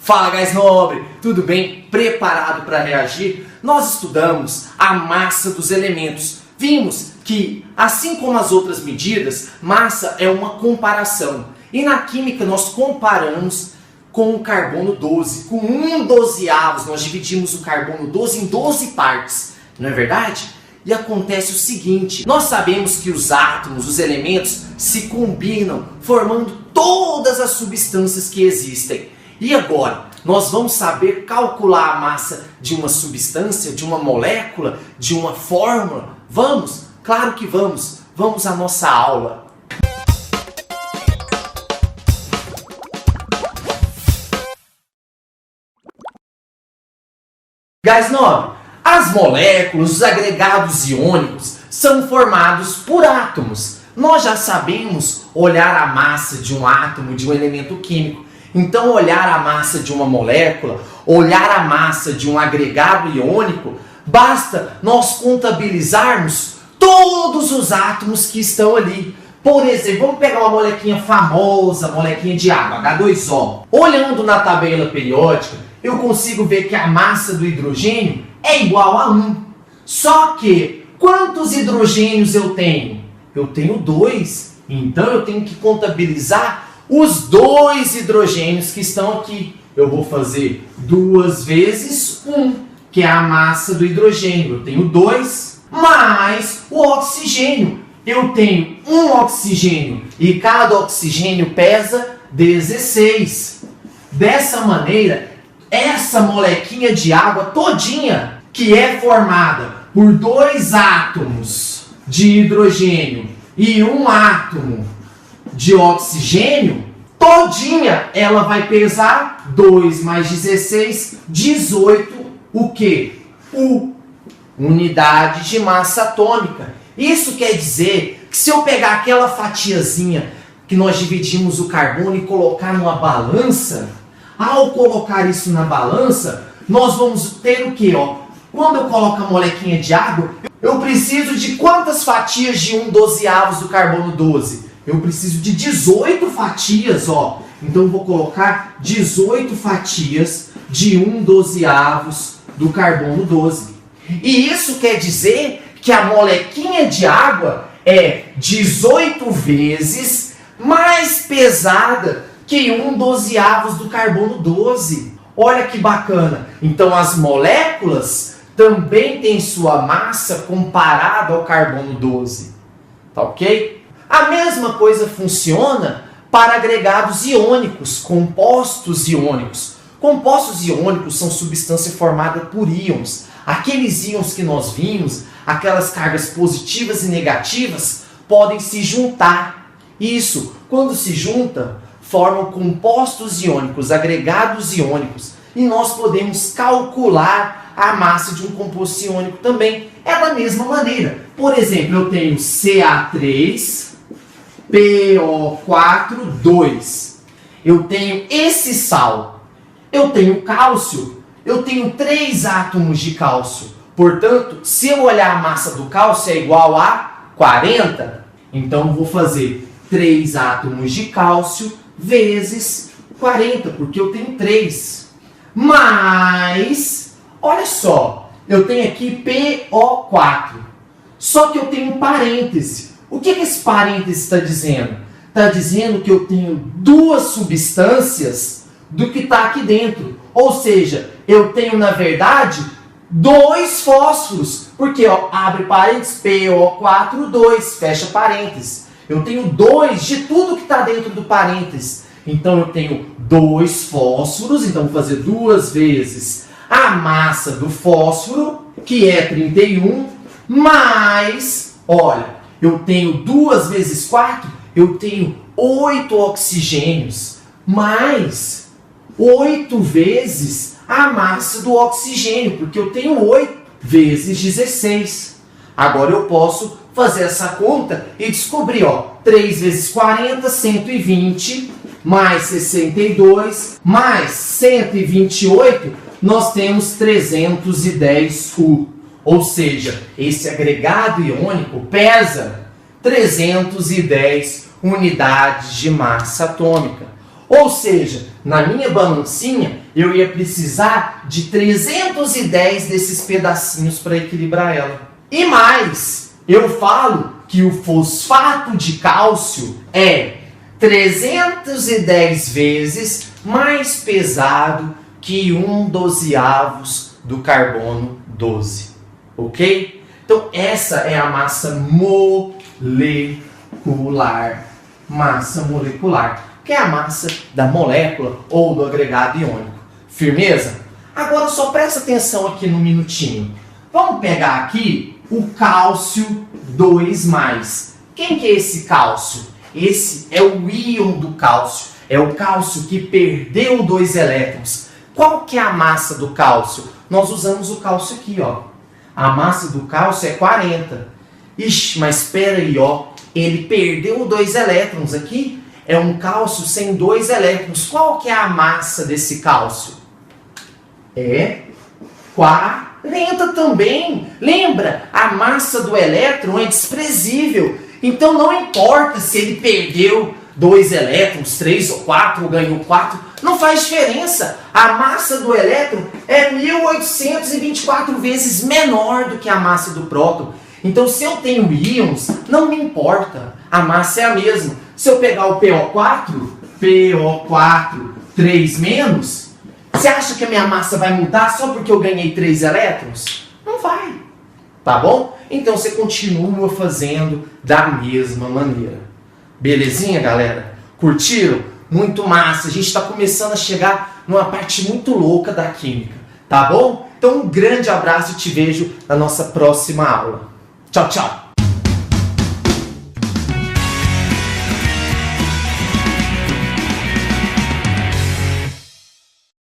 Fala, gás nobre! Tudo bem? Preparado para reagir? Nós estudamos a massa dos elementos. Vimos que, assim como as outras medidas, massa é uma comparação. E na química nós comparamos com o carbono 12. Com 1/12, nós dividimos o carbono 12 em 12 partes. Não é verdade? E acontece o seguinte, nós sabemos que os átomos, os elementos, se combinam, formando todas as substâncias que existem. E agora, nós vamos saber calcular a massa de uma substância, de uma molécula, de uma fórmula? Vamos? Claro que vamos! Vamos à nossa aula! Gás nobre, as moléculas, os agregados iônicos, são formados por átomos. Nós já sabemos olhar a massa de um átomo, de um elemento químico. Então, olhar a massa de uma molécula, olhar a massa de um agregado iônico, basta nós contabilizarmos todos os átomos que estão ali. Por exemplo, vamos pegar uma molequinha famosa, molequinha de água, H2O. Olhando na tabela periódica, eu consigo ver que a massa do hidrogênio é igual a 1. Só que, quantos hidrogênios eu tenho? Eu tenho 2. Então, eu tenho que contabilizar os 2 hidrogênios que estão aqui. Eu vou fazer 2 vezes 1, que é a massa do hidrogênio. Eu tenho 2, mais o oxigênio. Eu tenho um oxigênio e cada oxigênio pesa 16. Dessa maneira, essa molequinha de água todinha, que é formada por 2 átomos de hidrogênio e um átomo de oxigênio, todinha ela vai pesar 2 mais 16, 18, o quê? Unidade de massa atômica. Isso quer dizer que se eu pegar aquela fatiazinha que nós dividimos o carbono e colocar numa balança, ao colocar isso na balança, nós vamos ter o quê? Quando eu coloco a molequinha de água, eu preciso de quantas fatias de 1/12 do carbono 12? Eu preciso de 18 fatias, Então eu vou colocar 18 fatias de 1/12 do carbono 12. E isso quer dizer que a molequinha de água é 18 vezes mais pesada que 1/12 do carbono 12. Olha que bacana! Então as moléculas também têm sua massa comparada ao carbono 12. Tá ok? A mesma coisa funciona para agregados iônicos, compostos iônicos. Compostos iônicos são substâncias formadas por íons. Aqueles íons que nós vimos, aquelas cargas positivas e negativas, podem se juntar. Isso, quando se juntam, formam compostos iônicos, agregados iônicos. E nós podemos calcular a massa de um composto iônico também. É da mesma maneira. Por exemplo, eu tenho Ca3, PO4, 2. Eu tenho esse sal. Eu tenho cálcio. Eu tenho 3 átomos de cálcio. Portanto, se eu olhar a massa do cálcio é igual a 40. Então, eu vou fazer 3 átomos de cálcio vezes 40, porque eu tenho 3. Mas, olha só, eu tenho aqui PO4. Só que eu tenho um parêntese. O que esse parêntese está dizendo? Está dizendo que eu tenho 2 substâncias do que está aqui dentro. Ou seja, eu tenho, na verdade, 2 fósforos. Porque, abre parênteses, PO4, 2, fecha parênteses. Eu tenho 2 de tudo que está dentro do parênteses. Então, eu tenho 2 fósforos. Então, vou fazer 2 vezes a massa do fósforo, que é 31, mais, olha, eu tenho 2 vezes 4, eu tenho 8 oxigênios, mais 8 vezes a massa do oxigênio, porque eu tenho 8 vezes 16. Agora eu posso fazer essa conta e descobrir, 3 vezes 40, 120, mais 62, mais 128, nós temos 310 U. Ou seja, esse agregado iônico pesa 310 unidades de massa atômica. Ou seja, na minha balancinha, eu ia precisar de 310 desses pedacinhos para equilibrar ela. E mais, eu falo que o fosfato de cálcio é 310 vezes mais pesado que 1/12 do carbono 12. Ok? Então, essa é a massa molecular. Massa molecular, que é a massa da molécula ou do agregado iônico. Firmeza? Agora só presta atenção aqui no minutinho. Vamos pegar aqui o cálcio 2+. Quem que é esse cálcio? Esse é o íon do cálcio. É o cálcio que perdeu 2 elétrons. Qual que é a massa do cálcio? Nós usamos o cálcio aqui, ó. A massa do cálcio é 40. Ixi, mas espera aí, ó. Ele perdeu 2 elétrons aqui. É um cálcio sem 2 elétrons. Qual que é a massa desse cálcio? É 40 também. Lembra? A massa do elétron é desprezível. Então não importa se ele perdeu 2 elétrons, 3 ou 4, ou ganhou 4. Não faz diferença. A massa do elétron é 1824 vezes menor do que a massa do próton. Então, se eu tenho íons, não me importa. A massa é a mesma. Se eu pegar o PO4, 3-, você acha que a minha massa vai mudar só porque eu ganhei 3 elétrons? Não vai. Tá bom? Então, você continua fazendo da mesma maneira. Belezinha, galera? Curtiram? Muito massa. A gente está começando a chegar numa parte muito louca da química. Tá bom? Então, um grande abraço e te vejo na nossa próxima aula. Tchau, tchau!